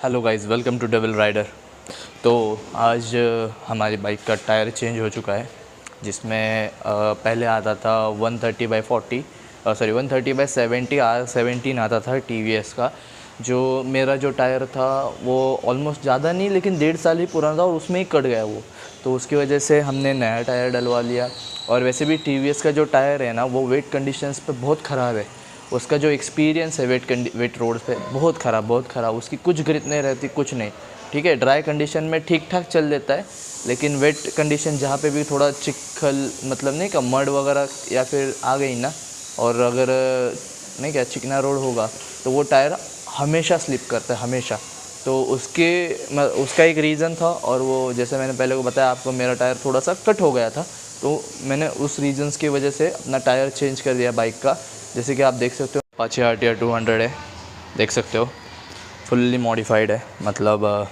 Hello guys, welcome to Double Rider. तो आज हमारी बाइक का टायर चेंज हो चुका है, जिसमें पहले आता था 130/70 R17 आता था TVS का। जो मेरा जो टायर था वो ऑलमोस्ट ज़्यादा नहीं, लेकिन 1.5 साल ही पुराना था और उसमें ही कट गया वो। तो उसकी वजह से हमने नया टायर डलवा लिया। और वैसे भी TVS का जो टायर है ना, वो वेट कंडीशंस पे बहुत ख़राब है। उसका जो एक्सपीरियंस है वेट रोड पे बहुत ख़राब। उसकी कुछ ग्रिप नहीं रहती, कुछ नहीं। ठीक है, ड्राई कंडीशन में ठीक ठाक चल देता है, लेकिन वेट कंडीशन जहाँ पे भी थोड़ा चिखल मतलब नहीं का मड वगैरह या फिर आ गई ना, और अगर नहीं क्या चिकना रोड होगा तो वो टायर हमेशा स्लिप करता है, हमेशा। तो उसका एक रीज़न था, और वो जैसे मैंने पहले को बताया आपको, मेरा टायर थोड़ा सा कट हो गया था। तो मैंने उस रीजन्स की वजह से अपना टायर चेंज कर दिया बाइक का। जैसे कि आप देख सकते हो, अपाचे RTR 200 है, देख सकते हो फुल्ली मॉडिफाइड है, मतलब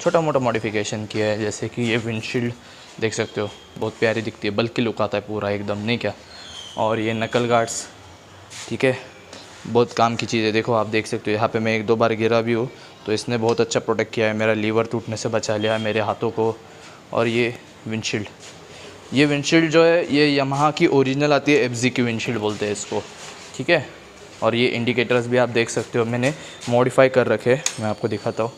छोटा मोटा मॉडिफिकेशन किया है। जैसे कि ये विंडशील्ड देख सकते हो, बहुत प्यारी दिखती है, बल्कि लुक आता है पूरा एकदम, नहीं क्या। और ये नकल गार्ड्स, ठीक है, बहुत काम की चीज़ है। देखो आप देख सकते हो, यहाँ पे मैं 1-2 बार गिरा भी हूँ, तो इसने बहुत अच्छा प्रोटेक्ट किया है, मेरा लीवर टूटने से बचा लिया है मेरे हाथों को। और ये विंडशील्ड जो है, ये यामाहा की ओरिजिनल आती है, FZ की विंडशील्ड बोलते हैं इसको, ठीक है। और ये इंडिकेटर्स भी आप देख सकते हो, मैंने मॉडिफाई कर रखे, मैं आपको दिखाता हूँ।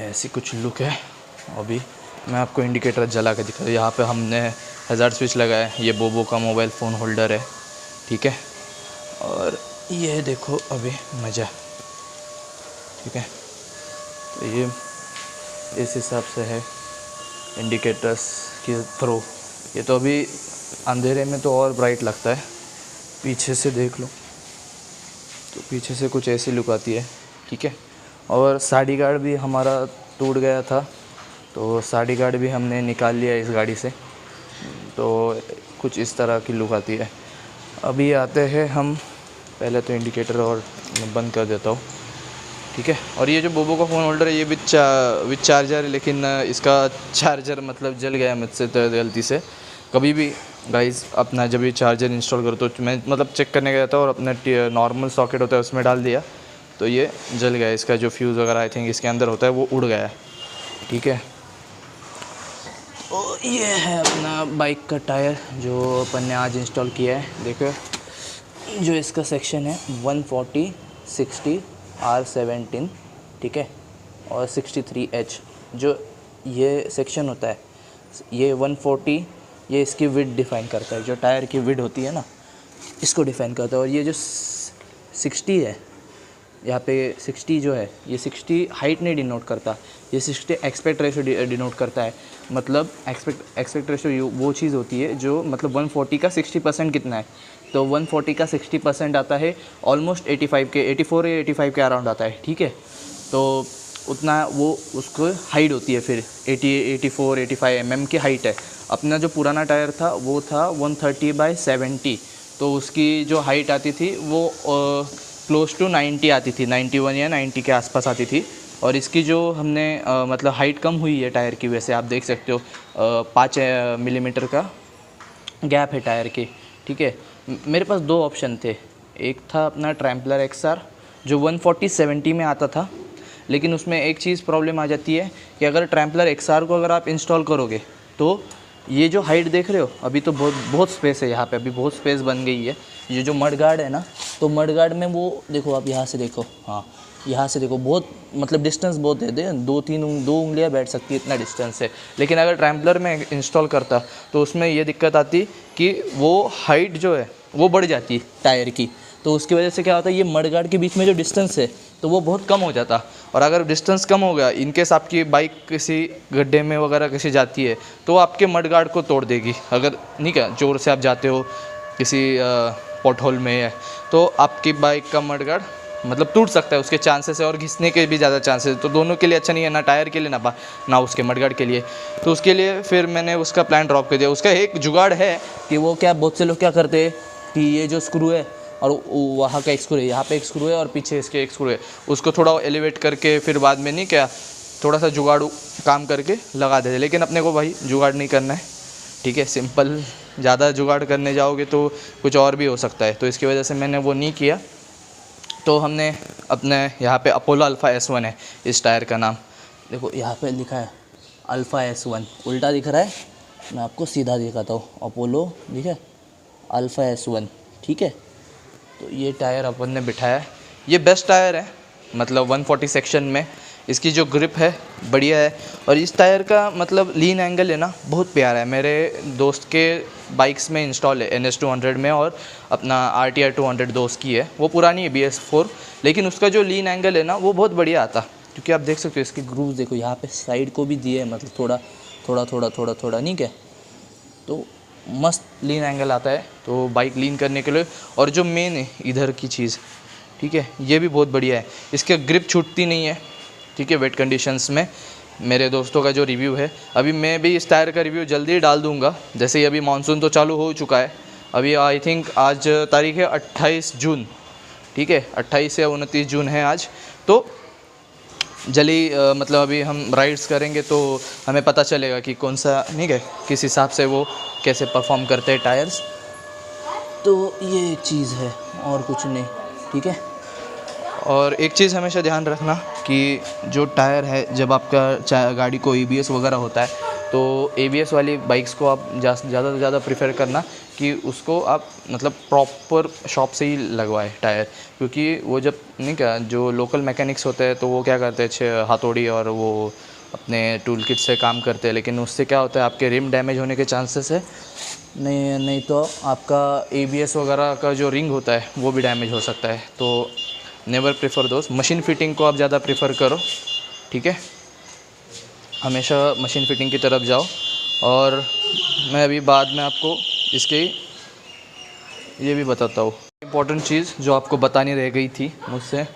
ऐसी कुछ लुक है। अभी मैं आपको इंडिकेटर जला के दिखा दूँ। यहाँ पे हमने हज़ार्ड स्विच लगाया है, ये बोबो का मोबाइल फ़ोन होल्डर है, ठीक है। और ये देखो अभी मज़ा, ठीक है। तो ये इस हिसाब से है इंडिकेटर्स के थ्रू। ये तो अभी अंधेरे में तो और ब्राइट लगता है। पीछे से देख लो तो पीछे से कुछ ऐसी लुक आती है, ठीक है। और साइड गार्ड भी हमारा टूट गया था, तो साइड गार्ड भी हमने निकाल लिया इस गाड़ी से। तो कुछ इस तरह की लुक आती है। अभी आते हैं हम, पहले तो इंडिकेटर और मैं बंद कर देता हूँ, ठीक है। और ये जो बोबो का फ़ोन होल्डर है, ये विथ चार्जर है, लेकिन इसका चार्जर मतलब जल गया मुझसे तो गलती से। कभी भी गाइस अपना जब ये चार्जर इंस्टॉल करो, तो मैं मतलब चेक करने गया था और अपना नॉर्मल सॉकेट होता है उसमें डाल दिया, तो ये जल गया। इसका जो फ्यूज़ वगैरह आई थिंक इसके अंदर होता है वो उड़ गया है, ठीक है। तो ये है अपना बाइक का टायर जो अपन ने आज इंस्टॉल किया है। देखो जो इसका सेक्शन है 140/60 R17, ठीक है, और 63H जो ये सेक्शन होता है, ये 140 ये इसकी विड्थ डिफ़ाइन करता है, जो टायर की विड्थ होती है ना, इसको डिफ़ाइन करता है। और ये जो 60 है, यहाँ पे 60 जो है, ये 60 हाइट नहीं डिनोट करता, ये 60 एस्पेक्ट रेशियो डिनोट करता है। मतलब एस्पेक्ट रेशियो वो चीज़ होती है जो मतलब 140 का 60% कितना है, तो 140 का 60% आता है ऑलमोस्ट 85 के 84 या 85 के अराउंड आता है, ठीक है। तो उतना वो उसको हाइट होती है, फिर 84-85 mm की हाइट है। अपना जो पुराना टायर था वो था 130/70, तो उसकी जो हाइट आती थी वो क्लोज टू 90 आती थी, 91 या 90 के आसपास आती थी। और इसकी जो हमने मतलब हाइट कम हुई है टायर की, वैसे आप देख सकते हो 5 मिलीमीटर का गैप है टायर की, ठीक है। मेरे पास 2 ऑप्शन थे। एक था अपना ट्रैम्पलर XR जो 140/70 में आता था, लेकिन उसमें एक चीज़ प्रॉब्लम आ जाती है कि अगर ट्रैम्पलर XR को अगर आप इंस्टॉल करोगे, तो ये जो हाइट देख रहे हो, अभी तो बहुत स्पेस है यहाँ पे, अभी बहुत स्पेस बन गई है। ये जो मड गार्ड है ना, तो मड गार्ड में वो देखो, आप यहाँ से देखो, हाँ यहाँ से देखो, बहुत मतलब डिस्टेंस बहुत है, 2 उंगलियाँ बैठ सकती है, इतना डिस्टेंस है। लेकिन अगर ट्रैम्पलर में इंस्टॉल करता तो उसमें ये दिक्कत आती कि वो हाइट जो है वो बढ़ जाती टायर की, तो उसकी वजह से क्या होता है, ये मड गार्ड के बीच में जो डिस्टेंस है तो वो बहुत कम हो जाता। और अगर डिस्टेंस कम हो गया, इनकेस आपकी बाइक किसी गड्ढे में वगैरह किसी जाती है, तो आपके मड गार्ड को तोड़ देगी। अगर नहीं क्या ज़ोर से आप जाते हो किसी पॉटहोल में है, तो आपकी बाइक का मड गार्ड मतलब टूट सकता है, उसके चांसेस है, और घिसने के भी ज़्यादा चांसेस है। तो दोनों के लिए अच्छा नहीं है, ना टायर के लिए ना उसके मड गार्ड के लिए। तो उसके लिए फिर मैंने उसका प्लान ड्रॉप कर दिया। उसका एक जुगाड़ है कि वो क्या, बहुत से लोग क्या करते हैं कि ये जो स्क्रू है और वहाँ का एक स्क्रू है, यहाँ पे एक स्क्रू है और पीछे इसके एक स्क्रू है, उसको थोड़ा एलिवेट करके फिर बाद में नहीं क्या थोड़ा सा जुगाड़ू काम करके लगा देते। लेकिन अपने को भाई जुगाड़ नहीं करना है, ठीक है, सिंपल। ज़्यादा जुगाड़ करने जाओगे तो कुछ और भी हो सकता है, तो इसकी वजह से मैंने वो नहीं किया। तो हमने अपने यहाँ पे अपोलो अल्फ़ा S1 है इस टायर का नाम। देखो यहाँ पे लिखा है अल्फ़ा S1, उल्टा दिख रहा है, मैं आपको सीधा दिखाता हूँ, अपोलो ठीक है, अल्फ़ा S1 ठीक है। तो ये टायर अपन ने बिठाया है, ये बेस्ट टायर है मतलब 140 सेक्शन में। इसकी जो ग्रिप है बढ़िया है, और इस टायर का मतलब लीन एंगल है ना बहुत प्यारा है। मेरे दोस्त के बाइक्स में इंस्टॉल है NS 200 में, और अपना RTR 200 दोस्त की है, वो पुरानी है BS4, लेकिन उसका जो लीन एंगल है ना वो बहुत बढ़िया आता। क्योंकि आप देख सकते हो इसके ग्रूव्स देखो, यहाँ पे साइड को भी दिए है, मतलब थोड़ा थोड़ा थोड़ा थोड़ा थोड़ा नहीं क्या, तो मस्त लीन एंगल आता है तो बाइक लीन करने के लिए। और जो मेन है इधर की चीज़ ठीक है, ये भी बहुत बढ़िया है, इसके ग्रिप छूटती नहीं है ठीक है वेट कंडीशंस में। मेरे दोस्तों का जो रिव्यू है, अभी मैं भी इस टायर का रिव्यू जल्दी ही डाल दूंगा, जैसे ही अभी मानसून तो चालू हो चुका है। अभी आई थिंक आज तारीख है 28 जून ठीक है, 28 या 29 जून है आज। तो जल्दी मतलब अभी हम राइड्स करेंगे तो हमें पता चलेगा कि कौन सा नहीं है, किस हिसाब से वो कैसे परफॉर्म करते हैं टायर्स। तो ये एक चीज़ है और कुछ नहीं ठीक है। और एक चीज़ हमेशा ध्यान रखना कि जो टायर है, जब आपका गाड़ी को ABS वगैरह होता है तो ABS वाली बाइक्स को आप ज़्यादा से ज़्यादा प्रेफर करना कि उसको आप मतलब प्रॉपर शॉप से ही लगवाए टायर। क्योंकि वो जब नहीं क्या जो लोकल मैकेनिक्स होते हैं तो वो क्या करते हैं हथौड़ी और वो अपने टूल किट से काम करते हैं, लेकिन उससे क्या होता है आपके रिम डैमेज होने के चांसेस है। नहीं तो आपका ABS वगैरह का जो रिंग होता है वो भी डैमेज हो सकता है। तो नेवर प्रेफर दोस्त, मशीन फिटिंग को आप ज़्यादा प्रेफर करो ठीक है, हमेशा मशीन फिटिंग की तरफ जाओ। और मैं अभी बाद में आपको इसके ये भी बताता हूँ। इम्पॉर्टेंट चीज़ जो आपको बतानी रह गई थी मुझसे,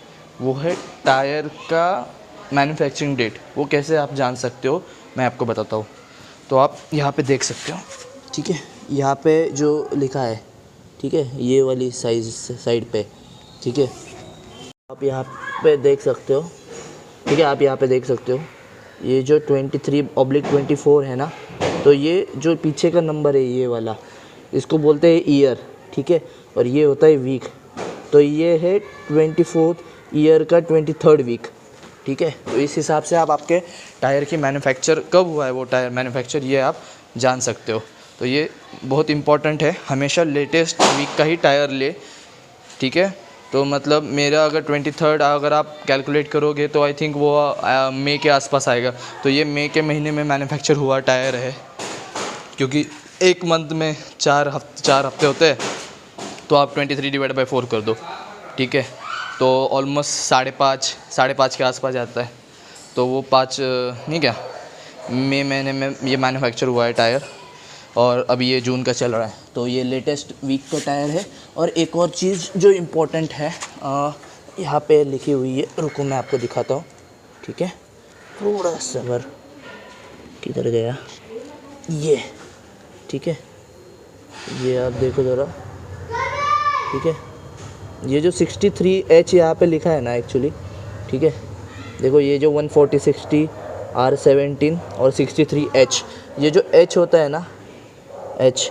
वो है टायर का मैन्युफैक्चरिंग डेट। वो कैसे आप जान सकते हो मैं आपको बताता हूँ। तो आप यहाँ पे देख सकते हो ठीक है, यहाँ पे जो लिखा है ठीक है, ये वाली साइड पे ठीक है, आप यहाँ पे देख सकते हो ठीक है, आप यहाँ पे देख सकते हो ये जो 23/24 है ना, तो ये जो पीछे का नंबर है ये वाला, इसको बोलते हैं ईयर ठीक है, और ये होता है वीक। तो ये है 24th ईयर का 23rd वीक ठीक है। तो इस हिसाब से आप आपके टायर की मैन्युफैक्चर कब हुआ है, वो टायर मैन्युफैक्चर ये आप जान सकते हो। तो ये बहुत इम्पॉर्टेंट है, हमेशा लेटेस्ट वीक का ही टायर ले ठीक है। तो मतलब मेरा अगर 23rd अगर आप कैलकुलेट करोगे तो आई थिंक वो मई के आसपास आएगा। तो ये मई के महीने में मैन्युफैक्चर हुआ टायर है, क्योंकि एक मंथ में 4 हफ्ते होते हैं, तो आप 23/4 कर दो ठीक है, तो ऑलमोस्ट 5.5 के आसपास आता है। तो वो 5 नहीं क्या मई महीने में ये मैन्युफैक्चर हुआ है टायर, और अभी ये जून का चल रहा है। तो ये लेटेस्ट वीक का टायर है। और एक और चीज़ जो इम्पोर्टेंट है यहाँ पे लिखी हुई है, रुको मैं आपको दिखाता हूँ ठीक है, थोड़ा सबर, किधर गया ये ठीक है, ये आप देखो ज़रा ठीक है, ये जो 63H यहाँ पे लिखा है ना एक्चुअली ठीक है, देखो ये जो 140/60 R17 और 63H, ये जो H होता है ना H,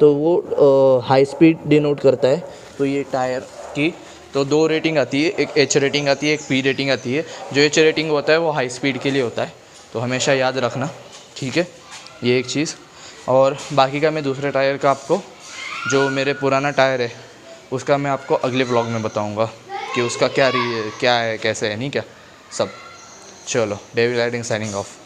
तो वो हाई स्पीड डिनोट करता है। तो ये टायर की तो 2 रेटिंग आती है, एक H रेटिंग आती है, एक P रेटिंग आती है। जो H रेटिंग होता है वो हाई स्पीड के लिए होता है, तो हमेशा याद रखना ठीक है, ये एक चीज़। और बाकी का मैं दूसरे टायर का आपको, जो मेरे पुराना टायर है उसका मैं आपको अगले व्लॉग में बताऊँगा कि उसका क्या है कैसे है नहीं क्या सब। चलो, डेविड राइडिंग साइनिंग ऑफ।